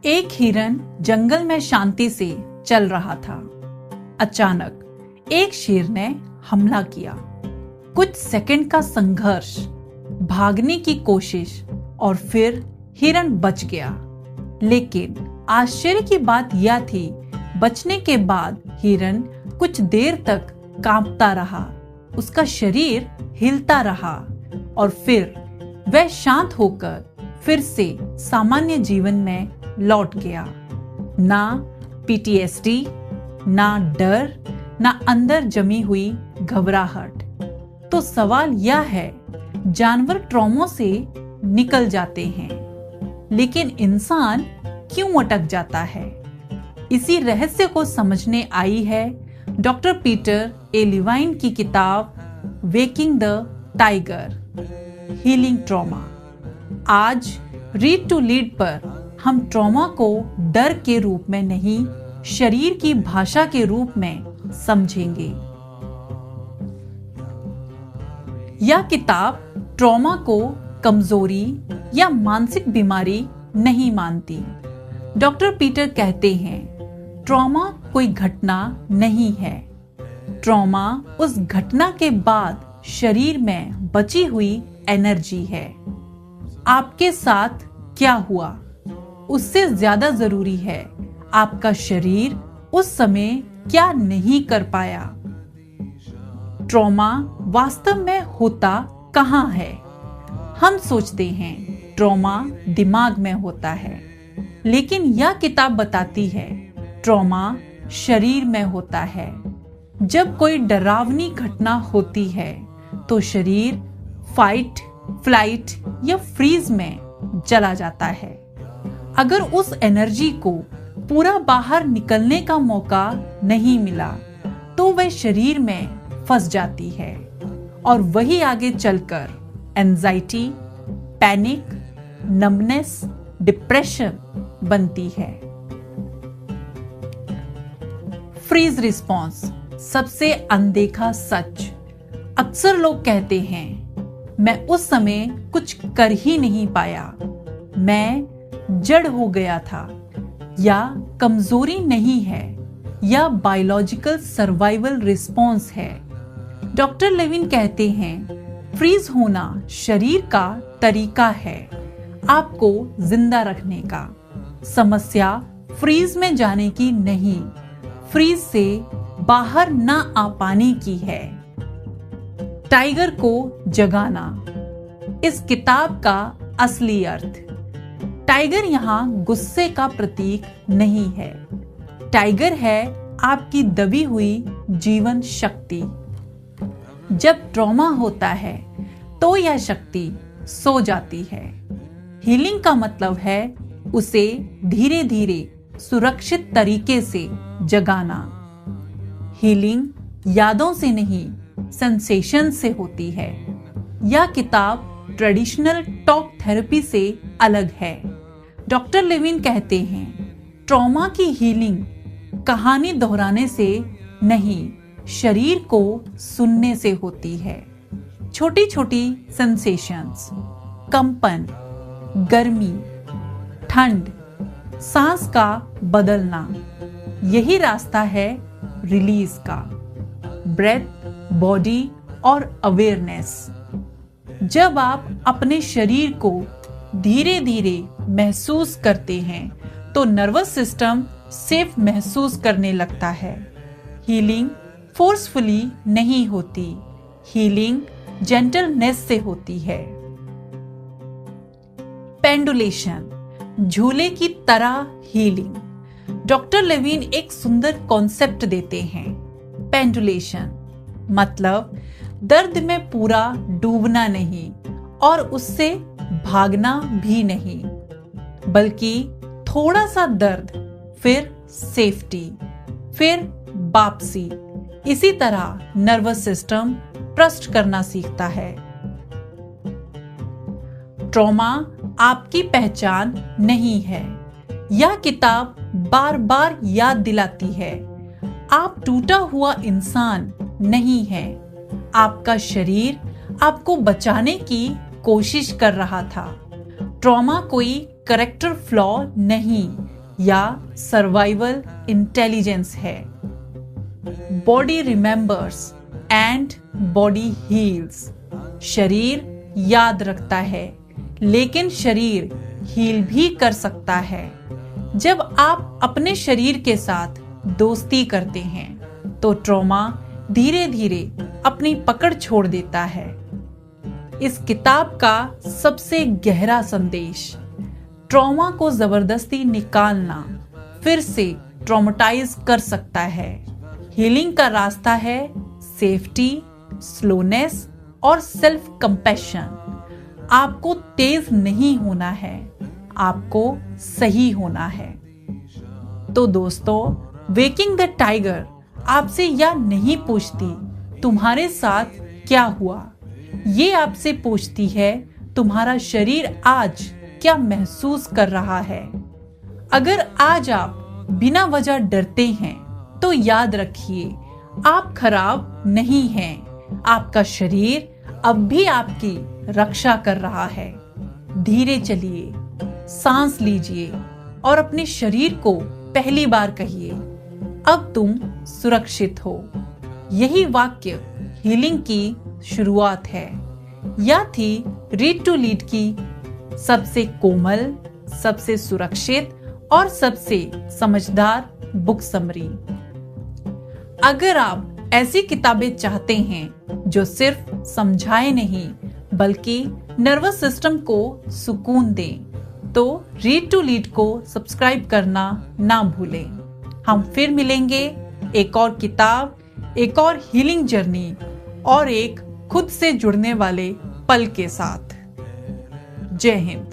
एक हिरन जंगल में शांति से चल रहा था। अचानक एक शेर ने हमला किया। कुछ सेकंड का संघर्ष, भागने की कोशिश और फिर हिरन बच गया। लेकिन आश्चर्य की बात यह थी, बचने के बाद हिरन कुछ देर तक कांपता रहा। उसका शरीर हिलता रहा और फिर वह शांत होकर फिर से सामान्य जीवन में लौट गया। ना पीटीएसडी, ना डर, ना अंदर जमी हुई घबराहट। तो सवाल यह है, जानवर ट्रॉमा से निकल जाते हैं, लेकिन इंसान क्यों अटक जाता है? इसी रहस्य को समझने आई है डॉक्टर पीटर ए लेवाइन की किताब waking the tiger, healing trauma. आज रीड टू लीड पर हम ट्रॉमा को डर के रूप में नहीं, शरीर की भाषा के रूप में समझेंगे। यह किताब ट्रॉमा को कमजोरी या मानसिक बीमारी नहीं मानती। डॉक्टर पीटर कहते हैं, ट्रॉमा कोई घटना नहीं है। ट्रॉमा उस घटना के बाद शरीर में बची हुई एनर्जी है। आपके साथ क्या हुआ, उससे ज्यादा जरूरी है आपका शरीर उस समय क्या नहीं कर पाया। ट्रॉमा वास्तव में होता कहाँ है? हम सोचते हैं ट्रॉमा दिमाग में होता है, लेकिन यह किताब बताती है ट्रॉमा शरीर में होता है। जब कोई डरावनी घटना होती है तो शरीर फाइट, फ्लाइट या फ्रीज में चला जाता है। अगर उस एनर्जी को पूरा बाहर निकलने का मौका नहीं मिला तो वह शरीर में फंस जाती है और वही आगे चलकर एंजाइटी, पैनिक, नमनेस, डिप्रेशन बनती है। फ्रीज रिस्पॉन्स सबसे अनदेखा सच। अक्सर लोग कहते हैं, मैं उस समय कुछ कर ही नहीं पाया, मैं जड़ हो गया था, या कमजोरी नहीं है, या बायोलॉजिकल सर्वाइवल रिस्पॉन्स है। डॉक्टर लेविन कहते हैं, फ्रीज होना शरीर का तरीका है आपको जिंदा रखने का। समस्या फ्रीज में जाने की नहीं, फ्रीज से बाहर ना आ पाने की है। टाइगर को जगाना, इस किताब का असली अर्थ। टाइगर यहाँ गुस्से का प्रतीक नहीं है। टाइगर है आपकी दबी हुई जीवन शक्ति। जब ट्रॉमा होता है तो यह शक्ति सो जाती है। हीलिंग का मतलब है उसे धीरे धीरे सुरक्षित तरीके से जगाना। हीलिंग यादों से नहीं, सेंसेशन से होती है। यह किताब ट्रेडिशनल टॉक थेरेपी से अलग है। डॉक्टर लेविन कहते हैं, ट्रॉमा की हीलिंग कहानी दोहराने से नहीं, शरीर को सुनने से होती है। छोटी छोटी सेंसेशंस, कंपन, गर्मी, ठंड, सांस का बदलना, यही रास्ता है रिलीज का। ब्रेथ, बॉडी और अवेयरनेस। जब आप अपने शरीर को धीरे धीरे महसूस करते हैं तो नर्वस सिस्टम सेफ महसूस करने लगता है। हीलिंग फोर्सफुली नहीं होती, हीलिंग जेंटलनेस से होती है। पेंडुलेशन, झूले की तरह हीलिंग। डॉक्टर लेविन एक सुंदर कॉन्सेप्ट देते हैं। पेंडुलेशन मतलब दर्द में पूरा डूबना नहीं और उससे भागना भी नहीं, बल्कि थोड़ा सा दर्द, फिर सेफ्टी, फिर वापसी। इसी तरह नर्वस सिस्टम ट्रस्ट करना सीखता है। ट्रॉमा आपकी पहचान नहीं है। यह किताब बार बार याद दिलाती है, आप टूटा हुआ इंसान नहीं है। आपका शरीर आपको बचाने की कोशिश कर रहा था। ट्रॉमा कोई करेक्टर फ्लॉ नहीं या सर्वाइवल इंटेलिजेंस है। Body remembers and body heels. शरीर याद रखता है, लेकिन शरीर हील भी कर सकता है। जब आप अपने शरीर के साथ दोस्ती करते हैं तो ट्रॉमा धीरे धीरे अपनी पकड़ छोड़ देता है। इस किताब का सबसे गहरा संदेश, ट्रॉमा को जबरदस्ती निकालना फिर से ट्रॉमेटाइज कर सकता है। हीलिंग का रास्ता है सेफ्टी, स्लोनेस और सेल्फ कंपैशन। आपको तेज नहीं होना है, आपको सही होना है। तो दोस्तों, वेकिंग द टाइगर आपसे यह नहीं पूछती तुम्हारे साथ क्या हुआ, ये आपसे पूछती है तुम्हारा शरीर आज क्या महसूस कर रहा है। अगर आज आप बिना वजह डरते हैं तो याद रखिए, आप खराब नहीं हैं। आपका शरीर अब भी आपकी रक्षा कर रहा है। धीरे चलिए, सांस लीजिए और अपने शरीर को पहली बार कहिए, अब तुम सुरक्षित हो। यही वाक्य हीलिंग की शुरुआत है। यह थी रीड टू लीड की सबसे कोमल, सबसे सुरक्षित और सबसे समझदार बुक समरी। अगर आप ऐसी किताबें चाहते हैं जो सिर्फ समझाए नहीं बल्कि नर्वस सिस्टम को सुकून दें, तो रीड टू लीड को सब्सक्राइब करना ना भूलें। हम फिर मिलेंगे एक और किताब, एक और हीलिंग जर्नी और एक खुद से जुड़ने वाले पल के साथ। जय हिंद।